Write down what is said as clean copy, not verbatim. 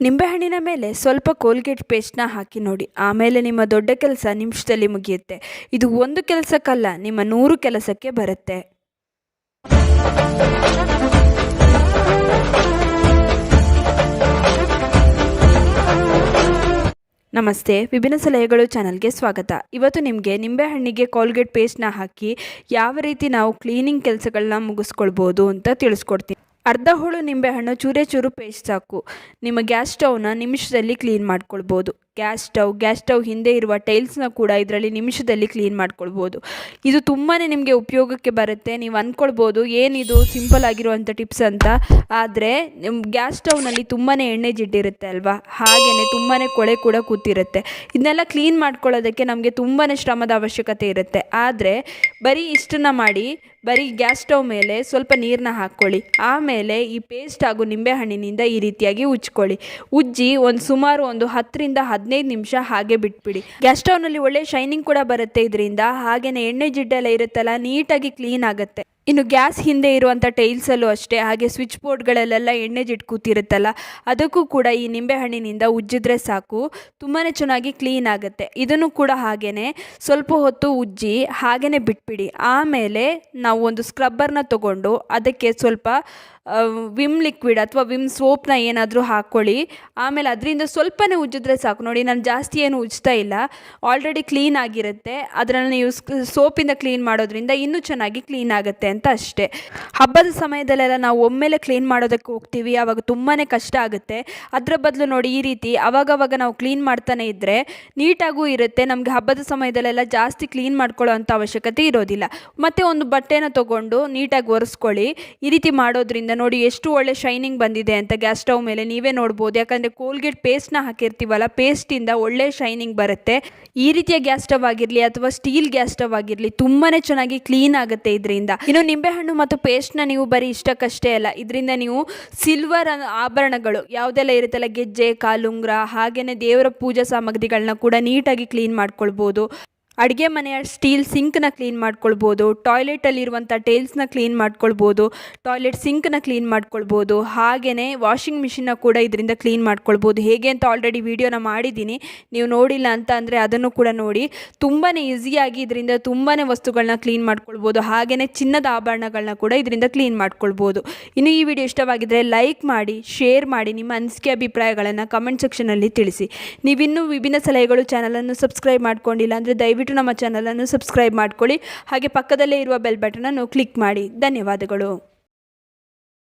ನಿಂಬೆಹಣ್ಣಿನ ಮೇಲೆ ಸ್ವಲ್ಪ ಕೋಲ್ಗೇಟ್ ಪೇಸ್ಟ್ನ ಹಾಕಿ ನೋಡಿ. ಆಮೇಲೆ ನಿಮ್ಮ ದೊಡ್ಡ ಕೆಲಸ ನಿಮಿಷದಲ್ಲಿ ಮುಗಿಯುತ್ತೆ. ಇದು ಒಂದು ಕೆಲಸಕ್ಕಲ್ಲ, ನಿಮ್ಮ 100 ಕೆಲಸಕ್ಕೆ ಬರುತ್ತೆ. ನಮಸ್ತೆ, ವಿಭಿನ್ನ ಸಲಹೆಗಳು ಚಾನಲ್ಗೆ ಸ್ವಾಗತ. ಇವತ್ತು ನಿಮಗೆ ನಿಂಬೆಹಣ್ಣಿಗೆ ಕೋಲ್ಗೇಟ್ ಪೇಸ್ಟ್ನ ಹಾಕಿ ಯಾವ ರೀತಿ ನಾವು ಕ್ಲೀನಿಂಗ್ ಕೆಲಸಗಳನ್ನ ಮುಗಿಸ್ಕೊಳ್ಬೋದು ಅಂತ ತಿಳಿಸ್ಕೊಡ್ತೀನಿ. ಅರ್ಧ ಹೋಳು ನಿಂಬೆಹಣ್ಣು ಚೂರೇ ಚೂರು ಪೇಸ್ಟ್ ಸಾಕು. ನಿಮ್ಮ ಗ್ಯಾಸ್ ಸ್ಟವ್ನ ನಿಮಿಷದಲ್ಲಿ ಕ್ಲೀನ್ ಮಾಡ್ಕೊಳ್ಬೋದು. ಗ್ಯಾಸ್ ಸ್ಟವ್ ಹಿಂದೆ ಇರುವ ಟೈಲ್ಸ್ನ ಕೂಡ ಇದರಲ್ಲಿ ನಿಮಿಷದಲ್ಲಿ ಕ್ಲೀನ್ ಮಾಡ್ಕೊಳ್ಬೋದು. ಇದು ತುಂಬಾ ನಿಮಗೆ ಉಪಯೋಗಕ್ಕೆ ಬರುತ್ತೆ. ನೀವು ಅಂದ್ಕೊಳ್ಬೋದು ಏನಿದು ಸಿಂಪಲ್ ಆಗಿರುವಂಥ ಟಿಪ್ಸ್ ಅಂತ. ಆದರೆ ನಿಮ್ಮ ಗ್ಯಾಸ್ ಸ್ಟವ್ನಲ್ಲಿ ತುಂಬಾ ಎಣ್ಣೆ ಜಿಡ್ಡಿರುತ್ತೆ ಅಲ್ವಾ, ಹಾಗೆಯೇ ತುಂಬಾ ಕೊಳೆ ಕೂಡ ಕೂತಿರುತ್ತೆ. ಇದನ್ನೆಲ್ಲ ಕ್ಲೀನ್ ಮಾಡ್ಕೊಳ್ಳೋದಕ್ಕೆ ನಮಗೆ ತುಂಬಾ ಶ್ರಮದ ಅವಶ್ಯಕತೆ ಇರುತ್ತೆ. ಆದರೆ ಬರೀ ಇಷ್ಟನ್ನ ಮಾಡಿ, ಬರೀ ಗ್ಯಾಸ್ ಸ್ಟವ್ ಮೇಲೆ ಸ್ವಲ್ಪ ನೀರನ್ನ ಹಾಕ್ಕೊಳ್ಳಿ. ಆಮೇಲೆ ಈ ಪೇಸ್ಟ್ ಹಾಗೂ ನಿಂಬೆಹಣ್ಣಿನಿಂದ ಈ ರೀತಿಯಾಗಿ ಉಜ್ಕೊಳ್ಳಿ. ಉಜ್ಜಿ ಸುಮಾರು 10 ರಿಂದ 15 ನಿಮಿಷ ಹಾಗೆ ಬಿಟ್ಬಿಡಿ. ಗ್ಯಾಸ್ ಸ್ಟವ್ನಲ್ಲಿ ಒಳ್ಳೆ ಶೈನಿಂಗ್ ಕೂಡ ಬರುತ್ತೆ ಇದರಿಂದ. ಹಾಗೆಯೇ ಎಣ್ಣೆ ಜಿಡ್ಡೆಲ್ಲ ಇರುತ್ತಲ್ಲ, ನೀಟಾಗಿ ಕ್ಲೀನ್ ಆಗುತ್ತೆ. ಇನ್ನು ಗ್ಯಾಸ್ ಹಿಂದೆ ಇರುವಂಥ ಟೈಲ್ಸಲ್ಲೂ ಅಷ್ಟೇ, ಹಾಗೆ ಸ್ವಿಚ್ ಬೋರ್ಡ್ಗಳಲ್ಲೆಲ್ಲ ಎಣ್ಣೆ ಜಿಡ್ಡು ಕೂತಿರುತ್ತಲ್ಲ, ಅದಕ್ಕೂ ಕೂಡ ಈ ನಿಂಬೆಹಣ್ಣಿನಿಂದ ಉಜ್ಜಿದ್ರೆ ಸಾಕು, ತುಂಬಾ ಚೆನ್ನಾಗಿ ಕ್ಲೀನ್ ಆಗುತ್ತೆ. ಇದನ್ನು ಕೂಡ ಹಾಗೇ ಸ್ವಲ್ಪ ಹೊತ್ತು ಉಜ್ಜಿ ಹಾಗೇ ಬಿಟ್ಬಿಡಿ. ಆಮೇಲೆ ನಾವು ಒಂದು ಸ್ಕ್ರಬ್ಬರ್ನ ತಗೊಂಡು ಅದಕ್ಕೆ ಸ್ವಲ್ಪ ವಿಮ್ ಲಿಕ್ವಿಡ್ ಅಥವಾ ವಿಮ್ ಸೋಪ್ನ ಏನಾದರೂ ಹಾಕ್ಕೊಳ್ಳಿ. ಆಮೇಲೆ ಅದರಿಂದ ಸ್ವಲ್ಪನೇ ಉಜ್ಜಿದ್ರೆ ಸಾಕು. ನೋಡಿ, ನಾನು ಜಾಸ್ತಿ ಏನು ಉಜ್ತಾ ಇಲ್ಲ, ಆಲ್ರೆಡಿ ಕ್ಲೀನ್ ಆಗಿರುತ್ತೆ. ಅದರಲ್ಲಿ ನೀವು ಸೋಪಿಂದ ಕ್ಲೀನ್ ಮಾಡೋದ್ರಿಂದ ಇನ್ನೂ ಚೆನ್ನಾಗಿ ಕ್ಲೀನ್ ಆಗುತ್ತೆ ಅಂತ ಅಷ್ಟೇ. ಹಬ್ಬದ ಸಮಯದಲ್ಲೆಲ್ಲ ನಾವು ಒಮ್ಮೆಲೆ ಕ್ಲೀನ್ ಮಾಡೋದಕ್ಕೆ ಹೋಗ್ತೀವಿ, ಆವಾಗ ತುಂಬಾ ಕಷ್ಟ ಆಗುತ್ತೆ. ಅದರ ಬದಲು ನೋಡಿ, ಈ ರೀತಿ ಅವಾಗವಾಗ ನಾವು ಕ್ಲೀನ್ ಮಾಡ್ತಾನೆ ಇದ್ದರೆ ನೀಟಾಗೂ ಇರುತ್ತೆ. ನಮಗೆ ಹಬ್ಬದ ಸಮಯದಲ್ಲೆಲ್ಲ ಜಾಸ್ತಿ ಕ್ಲೀನ್ ಮಾಡ್ಕೊಳ್ಳೋ ಅಂಥ ಅವಶ್ಯಕತೆ ಇರೋದಿಲ್ಲ. ಮತ್ತು ಒಂದು ಬಟ್ಟೆನ ತೊಗೊಂಡು ನೀಟಾಗಿ ಒರೆಸ್ಕೊಳ್ಳಿ. ಈ ರೀತಿ ಮಾಡೋದ್ರಿಂದ ನೋಡಿ ಎಷ್ಟು ಒಳ್ಳೆ ಶೈನಿಂಗ್ ಬಂದಿದೆ ಅಂತ ಗ್ಯಾಸ್ ಸ್ಟವ್ ಮೇಲೆ ನೀವೇ ನೋಡ್ಬೋದು. ಯಾಕಂದರೆ ಕೋಲ್ಗೇಟ್ ಪೇಸ್ಟ್ನ ಹಾಕಿರ್ತೀವಲ್ಲ, ಪೇಸ್ಟಿಂದ ಒಳ್ಳೆ ಶೈನಿಂಗ್ ಬರುತ್ತೆ. ಈ ರೀತಿಯ ಗ್ಯಾಸ್ ಸ್ಟವ್ ಆಗಿರಲಿ ಅಥವಾ ಸ್ಟೀಲ್ ಗ್ಯಾಸ್ ಸ್ಟವ್ ಆಗಿರಲಿ, ತುಂಬಾ ಚೆನ್ನಾಗಿ ಕ್ಲೀನ್ ಆಗುತ್ತೆ ಇದರಿಂದ. ಇನ್ನು ನಿಂಬೆಹಣ್ಣು ಮತ್ತು ಪೇಸ್ಟ್ನ ನೀವು ಬರೀ ಇಷ್ಟಕ್ಕಷ್ಟೇ ಅಲ್ಲ, ಇದರಿಂದ ನೀವು ಸಿಲ್ವರ್ ಆಭರಣಗಳು ಯಾವುದೆಲ್ಲ ಇರುತ್ತಲ್ಲ, ಗೆಜ್ಜೆ, ಕಾಲುಂಗ್ರ, ಹಾಗೆಯೇ ದೇವರ ಪೂಜಾ ಸಾಮಗ್ರಿಗಳನ್ನ ಕೂಡ ನೀಟಾಗಿ ಕ್ಲೀನ್ ಮಾಡ್ಕೊಳ್ಬೋದು. ಅಡುಗೆ ಮನೆಯ ಸ್ಟೀಲ್ ಸಿಂಕ್ನ ಕ್ಲೀನ್ ಮಾಡ್ಕೊಳ್ಬೋದು. ಟಾಯ್ಲೆಟಲ್ಲಿರುವಂಥ ಟೈಲ್ಸ್ನ ಕ್ಲೀನ್ ಮಾಡ್ಕೊಳ್ಬೋದು. ಟಾಯ್ಲೆಟ್ ಸಿಂಕ್ನ ಕ್ಲೀನ್ ಮಾಡ್ಕೊಳ್ಬೋದು. ಹಾಗೆಯೇ ವಾಷಿಂಗ್ ಮಿಷಿನ್ನ ಕೂಡ ಇದರಿಂದ ಕ್ಲೀನ್ ಮಾಡ್ಕೊಳ್ಬೋದು. ಹೇಗೆ ಅಂತ ಆಲ್ರೆಡಿ ವಿಡಿಯೋನ ಮಾಡಿದ್ದೀನಿ, ನೀವು ನೋಡಿಲ್ಲ ಅಂತ ಅಂದರೆ ಅದನ್ನು ಕೂಡ ನೋಡಿ. ತುಂಬಾ ಈಸಿಯಾಗಿ ಇದರಿಂದ ತುಂಬಾ ವಸ್ತುಗಳನ್ನ ಕ್ಲೀನ್ ಮಾಡ್ಕೊಳ್ಬೋದು. ಹಾಗೆಯೇ ಚಿನ್ನದ ಆಭರಣಗಳನ್ನ ಕೂಡ ಇದರಿಂದ ಕ್ಲೀನ್ ಮಾಡ್ಕೊಳ್ಬೋದು. ಇನ್ನು ಈ ವಿಡಿಯೋ ಇಷ್ಟವಾಗಿದ್ದರೆ ಲೈಕ್ ಮಾಡಿ, ಶೇರ್ ಮಾಡಿ, ನಿಮ್ಮ ಅನಿಸಿಕೆ ಅಭಿಪ್ರಾಯಗಳನ್ನು ಕಮೆಂಟ್ ಸೆಕ್ಷನಲ್ಲಿ ತಿಳಿಸಿ. ನೀವಿನ್ನೂ ವಿಭಿನ್ನ ಸಲಹೆಗಳು ಚಾನಲನ್ನು ಸಬ್ಸ್ಕ್ರೈಬ್ ಮಾಡ್ಕೊಂಡಿಲ್ಲ ಅಂದರೆ ದಯವಿಟ್ಟು ನಮ್ಮ ಚಾನಲನ್ನು ಸಬ್ಸ್ಕ್ರೈಬ್ ಮಾಡ್ಕೊಳ್ಳಿ. ಹಾಗೆ ಪಕ್ಕದಲ್ಲೇ ಇರುವ ಬೆಲ್ ಬಟನನ್ನು ಕ್ಲಿಕ್ ಮಾಡಿ. ಧನ್ಯವಾದಗಳು.